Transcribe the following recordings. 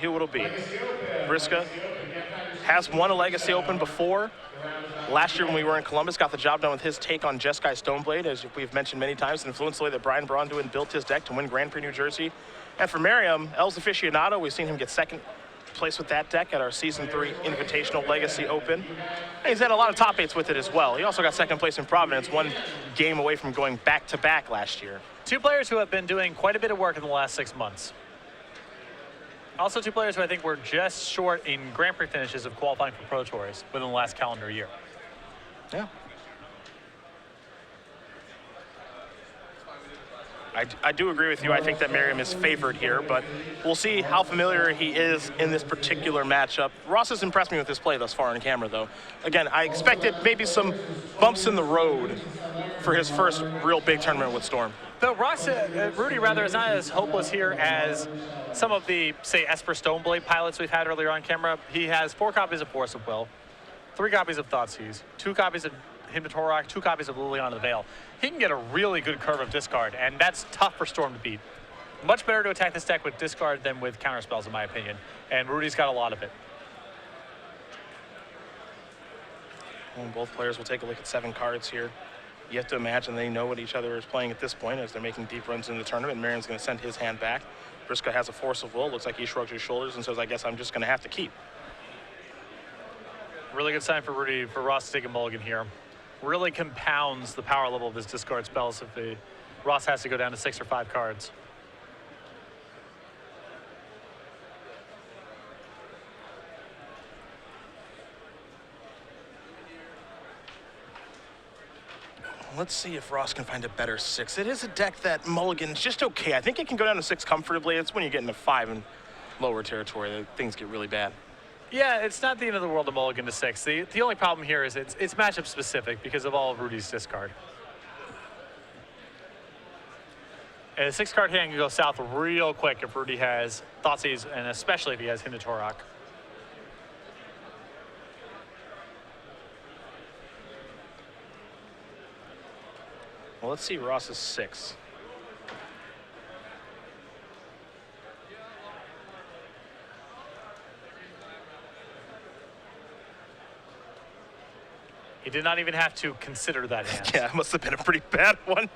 who it'll be. Briksza has won a Legacy Open before. Last year when we were in Columbus, got the job done with his take on Jeskai Stoneblade, as we've mentioned many times, influenced the way that Brian Braunduin built his deck to win Grand Prix New Jersey. And for Merriam, El's aficionado, we've seen him get second place with that deck at our Season 3 Invitational Legacy Open. And he's had a lot of top 8s with it as well. He also got second place in Providence, one game away from going back-to-back last year. Two players who have been doing quite a bit of work in the last 6 months. Also two players who I think were just short in Grand Prix finishes of qualifying for Pro Tours within the last calendar year. Yeah. I do agree with you. I think that Merriam is favored here, but we'll see how familiar he is in this particular matchup. Ross has impressed me with his play thus far on camera, though. Again, I expected maybe some bumps in the road for his first real big tournament with Storm. Though Ross, Rudy rather, is not as hopeless here as some of the, say, Esper Stoneblade pilots we've had earlier on camera. He has 4 copies of Force of Will, 3 copies of Thoughtseize, 2 copies of Hymn to Torok, 2 copies of Liliana the Veil. He can get a really good curve of discard, and that's tough for Storm to beat. Much better to attack this deck with discard than with counterspells, in my opinion, and Rudy's got a lot of it. Well, both players will take a look at 7 cards here. You have to imagine they know what each other is playing at this point as they're making deep runs in the tournament. Merriam's going to send his hand back. Briksza has a Force of Will. Looks like he shrugs his shoulders and says, I guess I'm just going to have to keep. Really good sign for Rudy, for Ross to take a mulligan here. Really compounds the power level of his discard spells if Ross has to go down to 6 or 5 cards. Let's see if Ross can find a better 6. It is a deck that mulligans just okay. I think it can go down to 6 comfortably. It's when you get into 5 and lower territory that things get really bad. Yeah, it's not the end of the world to mulligan to 6. The only problem here is it's matchup specific because of all of Rudy's discard. And a 6-card hand can go south real quick if Rudy has Thoughtseize, and especially if he has Hymn to Torok. Well, let's see Ross's 6. He did not even have to consider that hand. Yeah, it must have been a pretty bad one.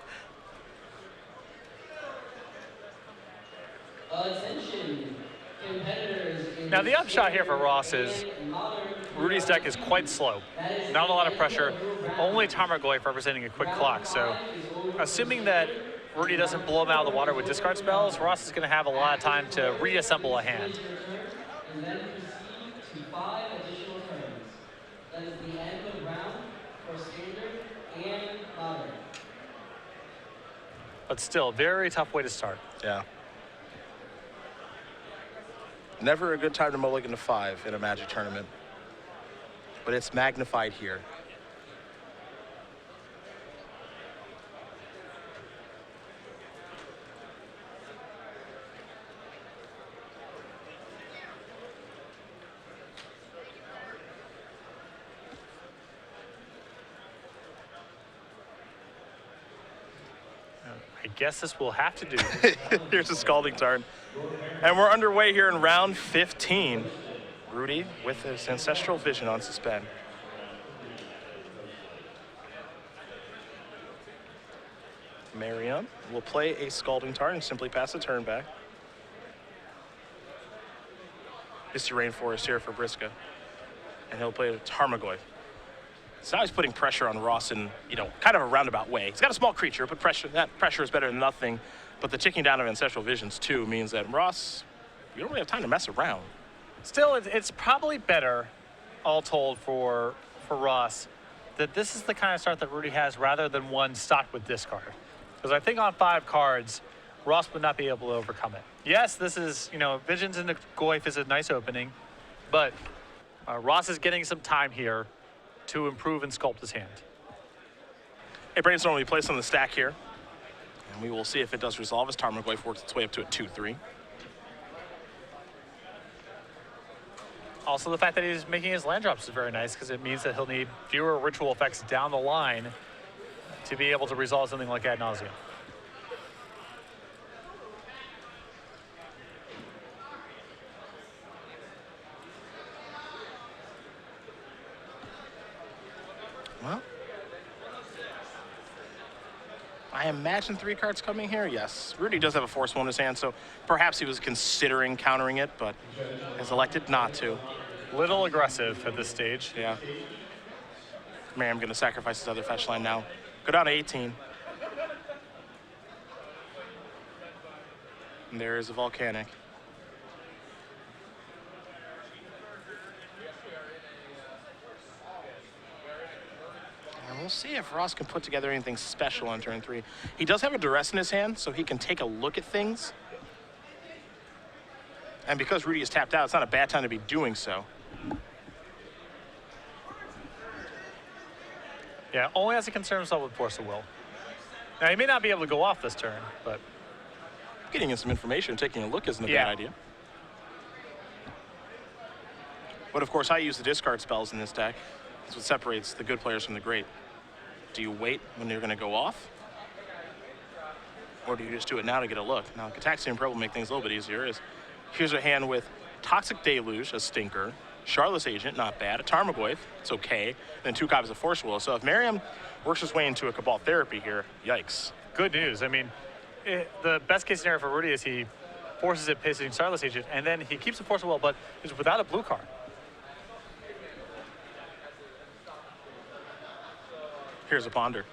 Now the upshot here for Ross is Rudy's deck is quite slow. Not a lot of pressure, only Tarmogoyf representing a quick clock. So assuming that Rudy doesn't blow him out of the water with discard spells, Ross is going to have a lot of time to reassemble a hand. And then proceed to 5 additional turns. That is the end of round for standard and modern. But still, very tough way to start. Yeah. Never a good time to mulligan to 5 in a Magic tournament. But it's magnified here. I guess this will have to do. Here's a Scalding Tarn. And we're underway here in round 15. Rudy with his Ancestral Vision on suspend. Merriam will play a Scalding Tarn and simply pass the turn back. Misty Rainforest here for Briksza. And he'll play a Tarmogoyf. So now he's putting pressure on Ross in, kind of a roundabout way. He's got a small creature, but that pressure is better than nothing. But the ticking down of Ancestral Visions, too, means that Ross, you don't really have time to mess around. Still, it's probably better, all told, for Ross, that this is the kind of start that Rudy has rather than one stocked with discard. Because I think on 5 cards, Ross would not be able to overcome it. Yes, this is, Visions into Goyf is a nice opening, but Ross is getting some time here to improve and sculpt his hand. Hey, Brainstorm will be placed on the stack here. And we will see if it does resolve as Tarmogoyf works its way up to a 2-3. Also, the fact that he's making his land drops is very nice because it means that he'll need fewer ritual effects down the line to be able to resolve something like Ad Nauseam. imagine 3 cards coming here. Yes, Rudy does have a forceful in his hand, so perhaps he was considering countering it, but has elected not to. Little aggressive at this stage. Yeah. Merriam going to sacrifice his other fetch line now. Go down to 18. And there is a volcanic. And we'll see if Ross can put together anything special on turn 3. He does have a duress in his hand, so he can take a look at things. And because Rudy is tapped out, it's not a bad time to be doing so. Yeah, only has to concern himself with Force of Will. Now, he may not be able to go off this turn, but... Getting in some information, taking a look isn't a bad idea. But of course, I use the discard spells in this deck. That's what separates the good players from the great. Do you wait when you're going to go off? Or do you just do it now to get a look? Now, Gataxian Probe will make things a little bit easier. Here's a hand with Toxic Deluge, a stinker, Charlotte's Agent, not bad, a Tarmogoyf, it's okay, and then 2 copies of Force Will. So if Merriam works his way into a Cabal Therapy here, yikes. Good news. I mean, the best case scenario for Rudy is he forces it, pasting Charlotte's Agent, and then he keeps the Force of Will, but is without a blue card. Here's a Ponder.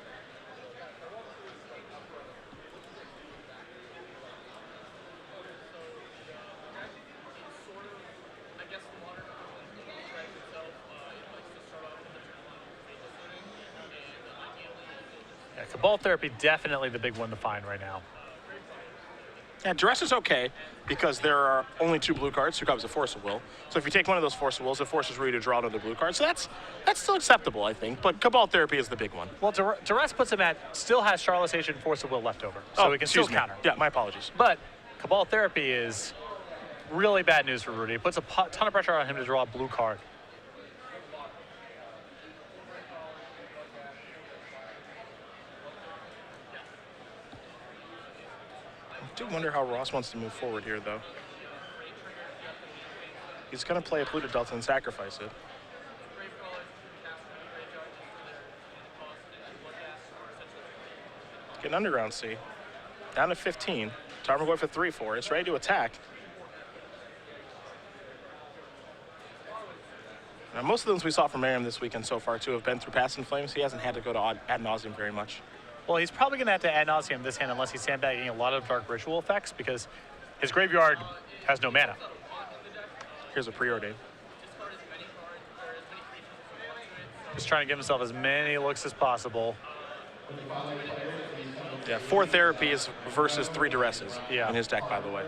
Yeah, Cabal Therapy, definitely the big one to find right now. Yeah, Duress is okay because there are only 2 blue cards, 2 copies of Force of Will. So if you take one of those Force of Wills, it forces Rudy to draw another blue card. So that's still acceptable, I think. But Cabal Therapy is the big one. Well, Duress puts him at, still has Charlotte's Agent and Force of Will left over. So he can still counter. Yeah, my apologies. But Cabal Therapy is really bad news for Rudy. It puts a ton of pressure on him to draw a blue card. I do wonder how Ross wants to move forward here, though. He's going to play a Polluted Delta and sacrifice it. Get an Underground Sea. Down to 15. Tarmogoyf for 3/4. It's ready to attack. Now, most of the ones we saw from Merriam this weekend so far, too, have been through Past in Flames. He hasn't had to go to ad nauseum very much. Well, he's probably going to have to ad nauseum this hand unless he's sandbagging a lot of Dark Ritual effects because his graveyard has no mana. Here's a Preordain. Just trying to give himself as many looks as possible. Yeah, 4 therapies versus 3 duresses in his deck, by the way.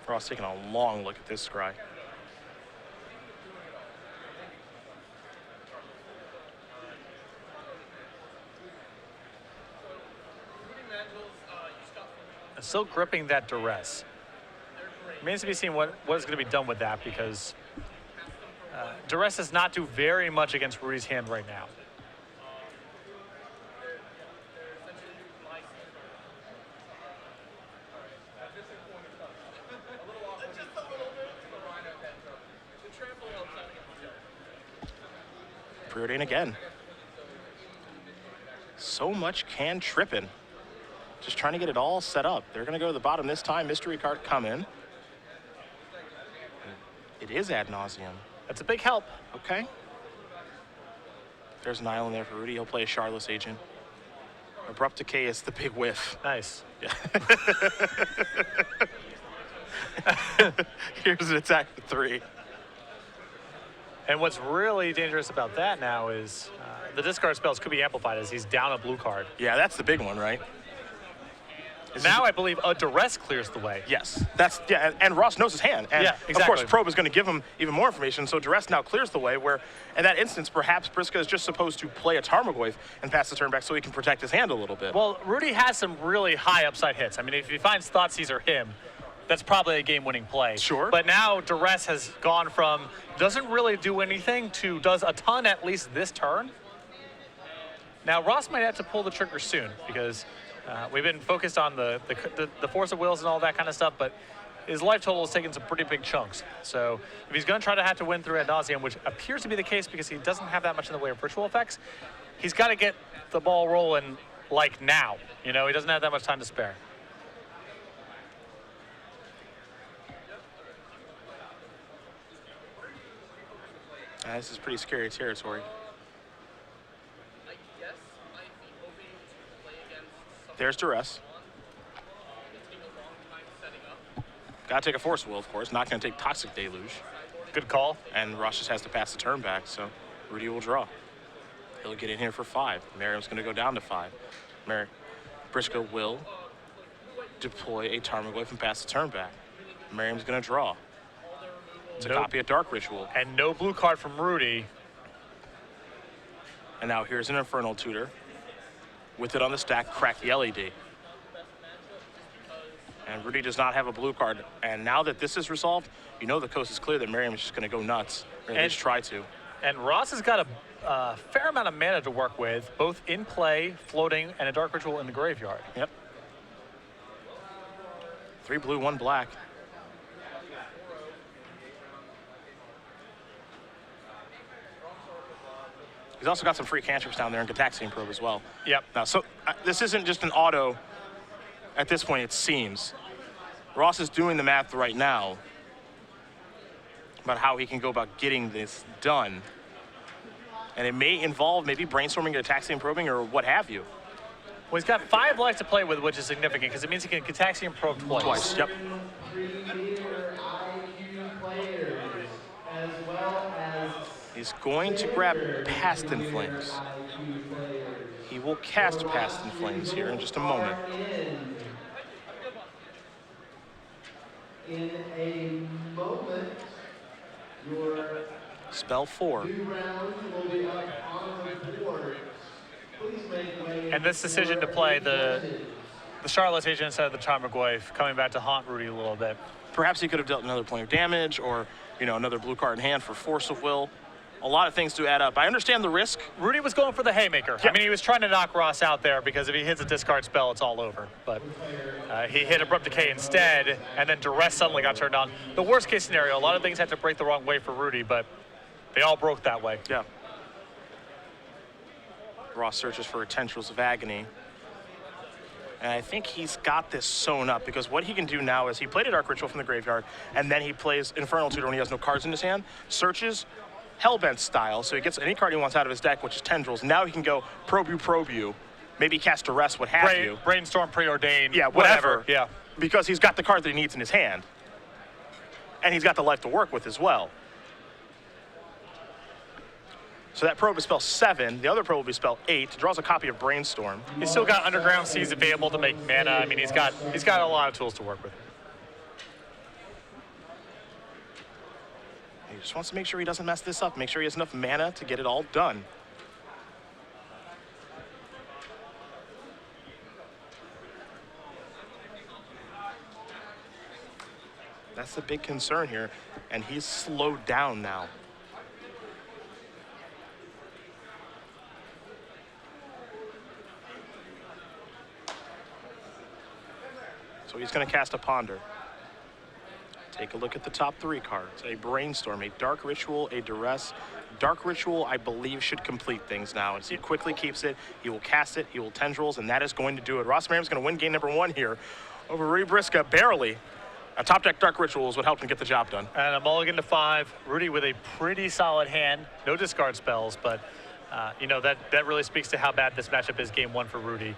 Ross taking a long look at this scry. Still gripping that duress. Remains to be seen what is going to be done with that because duress does not do very much against Rudy's hand right now. Preordain again. So much can trippin'. Just trying to get it all set up. They're going to go to the bottom this time. Mystery card come in. It is ad nauseum. That's a big help. Okay. There's an island there for Rudy. He'll play a Charlotte's Agent. Abrupt Decay is the big whiff. Nice. Yeah. Here's an attack for 3. And what's really dangerous about that now is the discard spells could be amplified as he's down a blue card. Yeah, that's the big one, right? Now I believe a duress clears the way. Yes, and Ross knows his hand. And yeah, exactly. Of course, Probe is going to give him even more information, so duress now clears the way, where in that instance, perhaps Briksza is just supposed to play a Tarmogoyf and pass the turn back so he can protect his hand a little bit. Well, Rudy has some really high upside hits. I mean, if he finds Thoughtseize or him, that's probably a game-winning play. Sure. But now duress has gone from doesn't really do anything to does a ton at least this turn. Now, Ross might have to pull the trigger soon because we've been focused on the Force of Wills and all that kind of stuff, but his life total has taken some pretty big chunks. So if he's going to try to have to win through ad nauseum, which appears to be the case because he doesn't have that much in the way of ritual effects, he's got to get the ball rolling like now. You know, he doesn't have that much time to spare. This is pretty scary territory. There's duress. Gotta take a force will, of course. Not gonna take toxic deluge. Good call. And Ross just has to pass the turn back, so Rudy will draw. He'll get in here for 5. Merriam's gonna go down to 5. Briksza will deploy a Tarmogoyf and pass the turn back. Merriam's gonna draw. It's a copy of Dark Ritual. And no blue card from Rudy. And now here's an Infernal Tutor. With it on the stack, crack the LED. And Rudy does not have a blue card. And now that this is resolved, you know the coast is clear that Merriam is just going to go nuts, or at least try to. And Ross has got a fair amount of mana to work with, both in play, floating, and a Dark Ritual in the graveyard. Yep. 3 blue, 1 black. He's also got some free cantrips down there in Gataxian Probe as well. Yep. Now, so this isn't just an auto. At this point, it seems. Ross is doing the math right now about how he can go about getting this done. And it may involve maybe brainstorming, Gataxian Probing, or what have you. Well, he's got 5 lives to play with, which is significant because it means he can Gataxian Probe twice. Yep. He's going to grab Past in Flames. He will cast Past in Flames here in just a moment. In a moment, your Spell 4. new round will be up on the board. Please make way. And this decision to play the Charlotte Agent instead of the Tarmogoyf coming back to haunt Rudy a little bit. Perhaps he could have dealt another point of damage, or another blue card in hand for Force of Will. A lot of things to add up. I understand the risk. Rudy was going for the haymaker. Yep. I mean, he was trying to knock Ross out there because if he hits a discard spell, it's all over. But he hit Abrupt Decay instead, and then Duress suddenly got turned on. The worst case scenario, a lot of things had to break the wrong way for Rudy, but they all broke that way. Yeah. Ross searches for Tendrils of Agony. And I think he's got this sewn up because what he can do now is he played a Dark Ritual from the graveyard, and then he plays Infernal Tutor when he has no cards in his hand, searches Hellbent style, so he gets any card he wants out of his deck, which is Tendrils. Now he can go Probe you, maybe cast Duress, what have you. Brainstorm, Preordain, Yeah, whatever. Yeah. Because he's got the card that he needs in his hand. And he's got the life to work with as well. So that probe is spell 7. The other probe will be spell 8. Draws a copy of Brainstorm. He's still got Underground Seas available to make mana. I mean, he's got a lot of tools to work with. He just wants to make sure he doesn't mess this up. Make sure he has enough mana to get it all done. That's the big concern here. And he's slowed down now. So he's going to cast a Ponder. Take a look at the top 3 cards. A Brainstorm, a Dark Ritual, a Duress. Dark Ritual, I believe, should complete things now. As he quickly keeps it, he will cast it, he will Tendrils, and that is going to do it. Ross Merriam's going to win game number 1 here over Rudy Briksza, barely. A top deck Dark Ritual is what helped him get the job done. And a mulligan to 5. Rudy with a pretty solid hand. No discard spells, but that really speaks to how bad this matchup is game 1 for Rudy.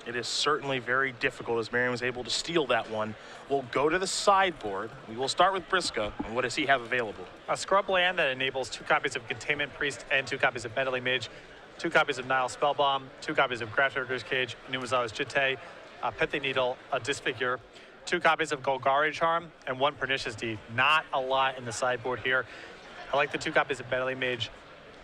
It is certainly very difficult as Merriam was able to steal that one. We'll go to the sideboard. We will start with Briksza. And what does he have available? A scrub land that enables 2 copies of Containment Priest and 2 copies of Meddling Mage, 2 copies of Nile Spellbomb, 2 copies of Grafdigger's Cage, Numazawa's Jitte, a Pithy Needle, a Disfigure, 2 copies of Golgari Charm, and 1 Pernicious Deed. Not a lot in the sideboard here. I like the 2 copies of Meddling Mage.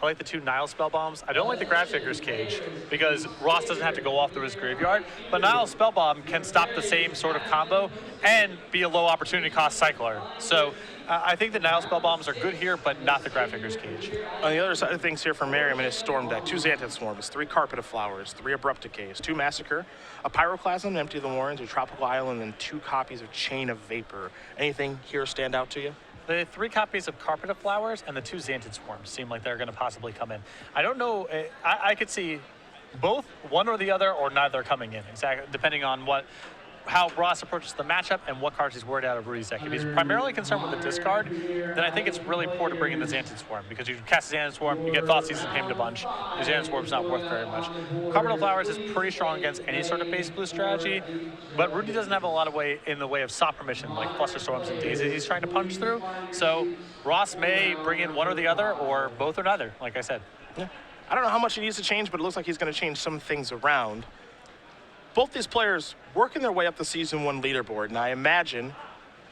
I like the 2 Nile Spellbombs. I don't like the Grafdigger's Cage because Ross doesn't have to go off through his graveyard, but Nile Spellbomb can stop the same sort of combo and be a low opportunity cost cycler. So I think the Nile Spell Bombs are good here, but not the Grafdigger's Cage. On the other side of things here for Merriam in his Storm deck, 2 Xanthan Swarms, 3 Carpet of Flowers, 3 Abrupt Decays, 2 Massacre, a Pyroclasm, Empty the Warrens, a Tropical Island, and 2 copies of Chain of Vapor. Anything here stand out to you? The 3 copies of Carpet of Flowers and the 2 Xanthan Swarms seem like they're going to possibly come in. I don't know. I could see both, one or the other, or neither coming in, exactly, depending on how Ross approaches the matchup and what cards he's worried out of Rudy's deck. If he's primarily concerned with the discard, then I think it's really important to bring in the Xanthan Swarm, because you cast a Xanthan Swarm, you get Thoughtseize and Tamed a bunch. The Xanthan Swarm's not worth very much. Carpet of Flowers is pretty strong against any sort of base blue strategy, but Rudy doesn't have a lot of in the way of stop permission, like Fluster Storms and Daisies he's trying to punch through. So Ross may bring in one or the other, or both or neither, like I said. Yeah. I don't know how much he needs to change, but it looks like he's going to change some things around. Both these players working their way up the Season 1 leaderboard, and I imagine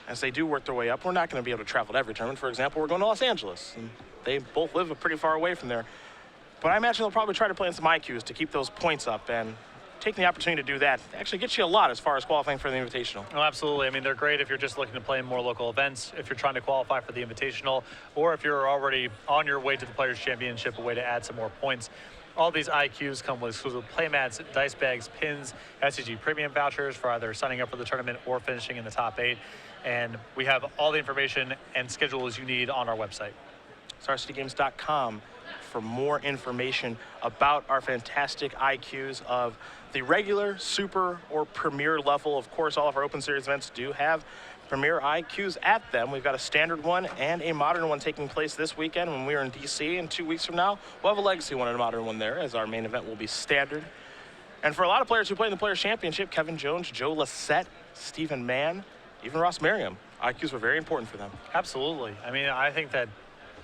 as they do work their way up, we're not going to be able to travel to every tournament. For example, we're going to Los Angeles, and they both live pretty far away from there. But I imagine they'll probably try to play in some IQs to keep those points up, and taking the opportunity to do that actually gets you a lot as far as qualifying for the Invitational. Oh, absolutely. I mean, they're great if you're just looking to play in more local events, if you're trying to qualify for the Invitational, or if you're already on your way to the Players' Championship, a way to add some more points. All these IQs come with exclusive playmats, dice bags, pins, SCG premium vouchers for either signing up for the tournament or finishing in the top 8. And we have all the information and schedules you need on our website. StarCityGames.com for more information about our fantastic IQs of the regular, super, or premier level. Of course, all of our Open Series events do have premier IQs at them. We've got a standard one and a modern one taking place this weekend when we're in DC, and 2 weeks from now we'll have a legacy one and a modern one there, as our main event will be standard. And for a lot of players who play in the Players' Championship, Kevin Jones, Joe Lissette, Stephen Mann, even Ross Merriam, IQs were very important for them. Absolutely. I mean, I think that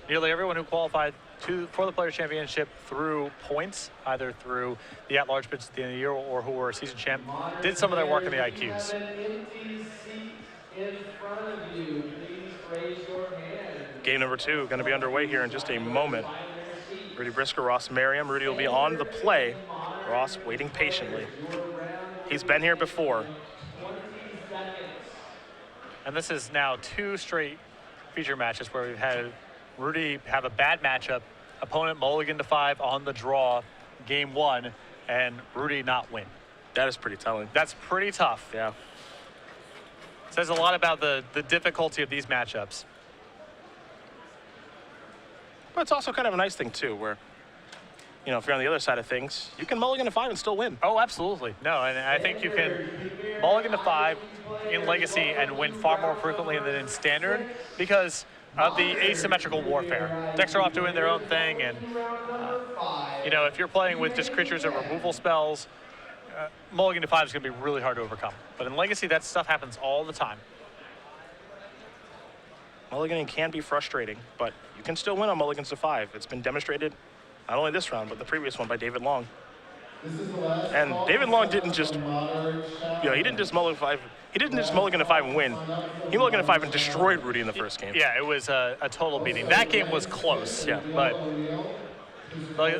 nearly everyone who qualified for the Players' Championship through points, either through the at-large bids at the end of the year or who were a season champ, did some of their work in the IQs. In front of you, please raise your hand. Game number 2 going to be underway here in just a moment. Rudy Briksza, Ross Merriam. Rudy will be on the play. Ross waiting patiently. He's been here before. And this is now 2 straight feature matches where we've had Rudy have a bad matchup, opponent mulligan to 5 on the draw, game 1, and Rudy not win. That is pretty telling. That's pretty tough. Yeah. Says a lot about the difficulty of these matchups. But it's also kind of a nice thing, too, where, you know, if you're on the other side of things, you can mulligan to 5 and still win. Oh, absolutely. No, and I think you can mulligan to 5 in Legacy and win far more frequently than in Standard because of the asymmetrical warfare. Decks are off doing their own thing, and, you know, if you're playing with just creatures or removal spells, mulligan to 5 is going to be really hard to overcome. But in Legacy, that stuff happens all the time. Mulliganing can be frustrating, but you can still win on mulligans to 5. It's been demonstrated not only this round, but the previous one by David Long. And David Long didn't just, you know, he didn't just mulligan to 5. He didn't just mulligan to 5 and win. He mulligan to 5 and destroyed Rudy in the first game. Yeah, it was a total beating. That game was close, yeah, but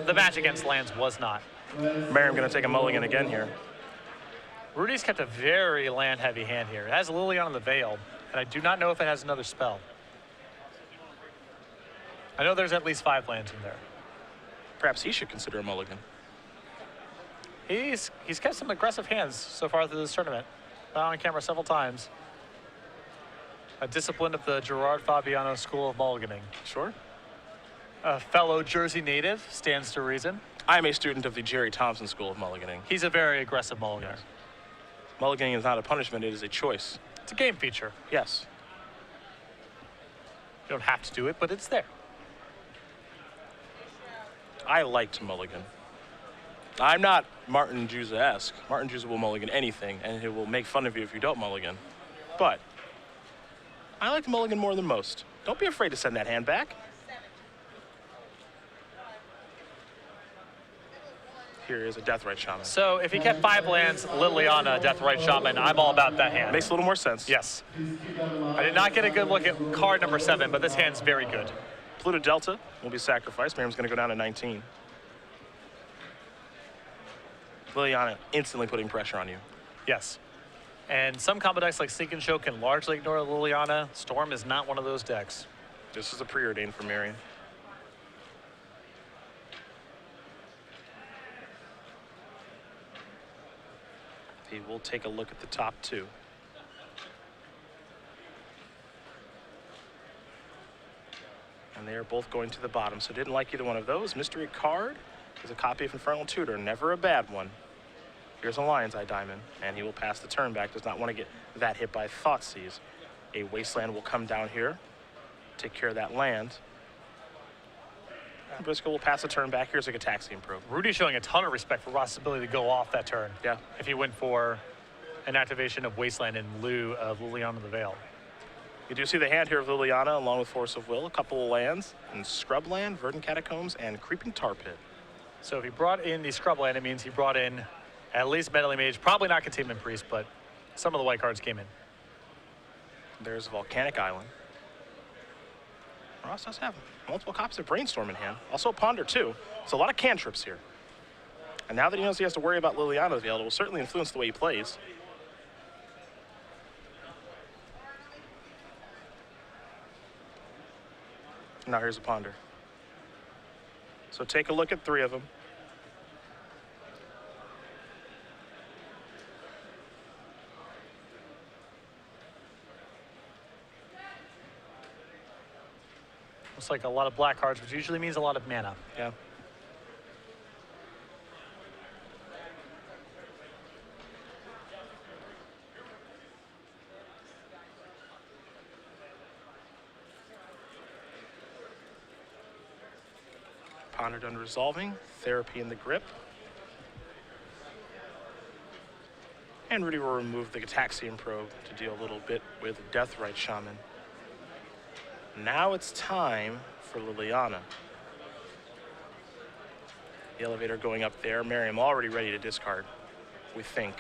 the match against Lands was not. Merriam going to take a mulligan again here. Rudy's kept a very land-heavy hand here. It has Liliana in the Veil, and I do not know if it has another spell. I know there's at least 5 lands in there. Perhaps he should consider a mulligan. He's kept some aggressive hands so far through this tournament. Been on camera several times. A discipline of the Gerard Fabiano School of Mulliganing. Sure. A fellow Jersey native, stands to reason. I'm a student of the Jerry Thompson School of Mulliganing. He's a very aggressive mulliganer. Yes. Mulliganing is not a punishment, it is a choice. It's a game feature. Yes. You don't have to do it, but it's there. I like to mulligan. I'm not Martin Juza-esque. Martin Juza will mulligan anything, and he will make fun of you if you don't mulligan. But I like to mulligan more than most. Don't be afraid to send that hand back. Here is a Deathrite Shaman. So if he kept 5 lands, Liliana, Deathrite Shaman, I'm all about that hand. Makes a little more sense. Yes. I did not get a good look at card number 7, but this hand's very good. Pluto Delta will be sacrificed. Miriam's going to go down to 19. Liliana instantly putting pressure on you. Yes. And some combo decks like Seek and Show can largely ignore Liliana. Storm is not one of those decks. This is a preordained for Merriam. He will take a look at the top two. And they are both going to the bottom, so didn't like either one of those. Mystery card is a copy of Infernal Tutor, never a bad one. Here's a Lion's Eye Diamond, and he will pass the turn back. Does not want to get that hit by Thoughtseize. A Wasteland will come down here, take care of that land. And Briksza will pass the turn back. Here's a Gataxian Probe. Rudy showing a ton of respect for Ross's ability to go off that turn. Yeah. If he went for an activation of Wasteland in lieu of Liliana the Veil. You do see the hand here of Liliana along with Force of Will, a couple of lands, and Scrubland, Verdant Catacombs, and Creeping Tar Pit. So if he brought in the Scrubland, it means he brought in at least Meddling Mage, probably not Containment Priest, but some of the white cards came in. There's Volcanic Island. Ross does have multiple copies of Brainstorm in hand. Also Ponder too. So a lot of cantrips here. And now that he knows he has to worry about Liliana's Veil, it will certainly influence the way he plays. Now here's a Ponder. So take a look at three of them. Looks like a lot of black cards, which usually means a lot of mana. Yeah. Ponder done resolving. Therapy in the grip. And Rudy will remove the Gataxian Probe to deal a little bit with Deathrite Shaman. Now it's time for Liliana. The elevator going up there. Merriam already ready to discard, we think.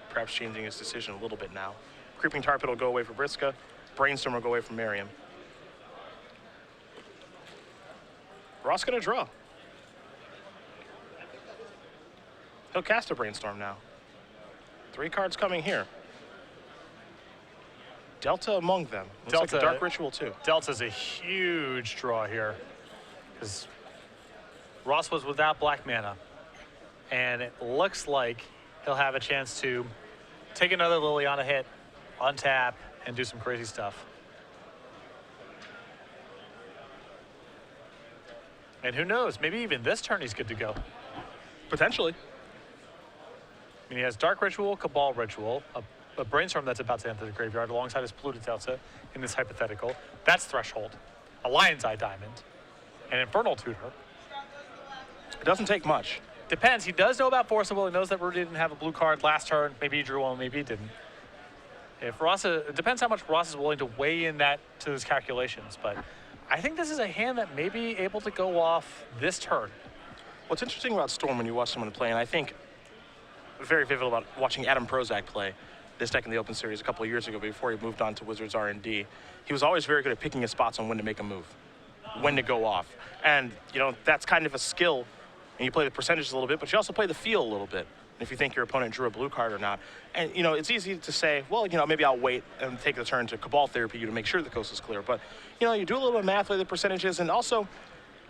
Perhaps changing his decision a little bit now. Creeping Tar Pit will go away for Briksza. Brainstorm will go away from Merriam. Ross gonna draw. He'll cast a Brainstorm now. 3 cards coming here. Delta among them. Looks like a Dark Ritual too. Delta's a huge draw here because Ross was without black mana. And it looks like he'll have a chance to take another Liliana hit, untap, and do some crazy stuff. And who knows, maybe even this turn he's good to go. Potentially. I mean, he has Dark Ritual, Cabal Ritual, a Brainstorm that's about to enter the graveyard alongside his Polluted Delta in this hypothetical. That's Threshold, a Lion's Eye Diamond, an Infernal Tutor. It doesn't take much. Depends. He does know about Force of Will. He knows that Rudy didn't have a blue card last turn. Maybe he drew one, maybe he didn't. If Ross, it depends how much Ross is willing to weigh in that to his calculations. But I think this is a hand that may be able to go off this turn. What's interesting about Storm when you watch someone play, and I think very vivid about watching Adam Prozac play this deck in the Open Series a couple of years ago before he moved on to Wizards R&D, he was always very good at picking his spots on when to make a move, when to go off. And, you know, that's kind of a skill, and you play the percentages a little bit, but you also play the feel a little bit, if you think your opponent drew a blue card or not. And, you know, it's easy to say, well, you know, maybe I'll wait and take the turn to Cabal Therapy you to make sure the coast is clear. But, you know, you do a little bit of math with the percentages, and also,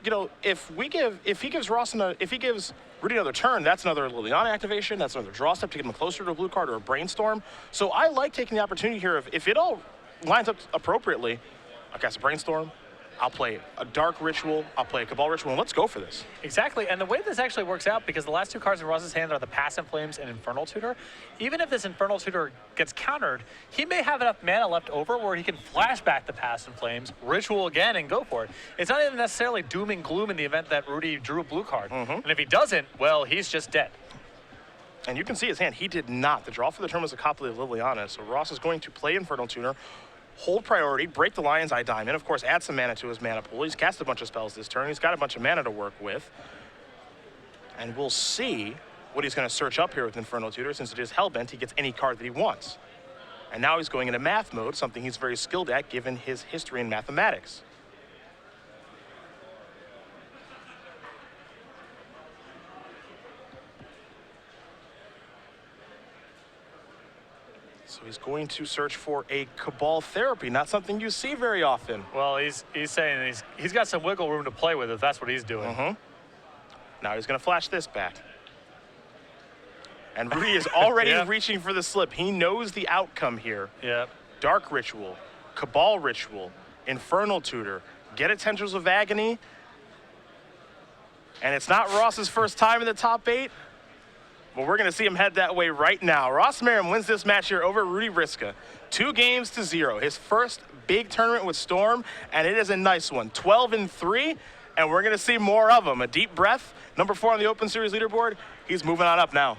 you know, if he gives Rudy another turn, that's another Liliana activation, that's another draw step to get him closer to a blue card or a Brainstorm. So I like taking the opportunity here of, if it all lines up appropriately, I'll cast a Brainstorm, I'll play a Dark Ritual, I'll play a Cabal Ritual, and let's go for this. Exactly, and the way this actually works out, because the last 2 cards in Ross's hand are the Pass in Flames and Infernal Tutor, even if this Infernal Tutor gets countered, he may have enough mana left over where he can flashback the Pass in Flames, Ritual again, and go for it. It's not even necessarily doom and gloom in the event that Rudy drew a blue card. And if he doesn't, well, he's just dead. And you can see his hand, he did not. The draw for the turn was a copy of Liliana, so Ross is going to play Infernal Tutor, hold priority, break the Lion's Eye Diamond, of course, add some mana to his mana pool. He's cast a bunch of spells this turn. He's got a bunch of mana to work with. And we'll see what he's going to search up here with Infernal Tutor. Since it is Hellbent, he gets any card that he wants. And now he's going into math mode, something he's very skilled at given his history in mathematics. So he's going to search for a Cabal therapy, not something you see very often. Well, he's saying he's got some wiggle room to play with if that's what he's doing. Now he's going to flash this back. And Rudy is already reaching for the slip. He knows the outcome here. Yep. Dark Ritual, Cabal Ritual, Infernal Tutor, get a Tendrils of Agony. And it's not Ross's first time in the top 8. But we're going to see him head that way right now. Ross Merriam wins this match here over Rudy Briksza. 2-0. His first big tournament with Storm, and it is a nice one. 12-3, and we're going to see more of him. A deep breath. Number 4 on the Open Series leaderboard. He's moving on up now.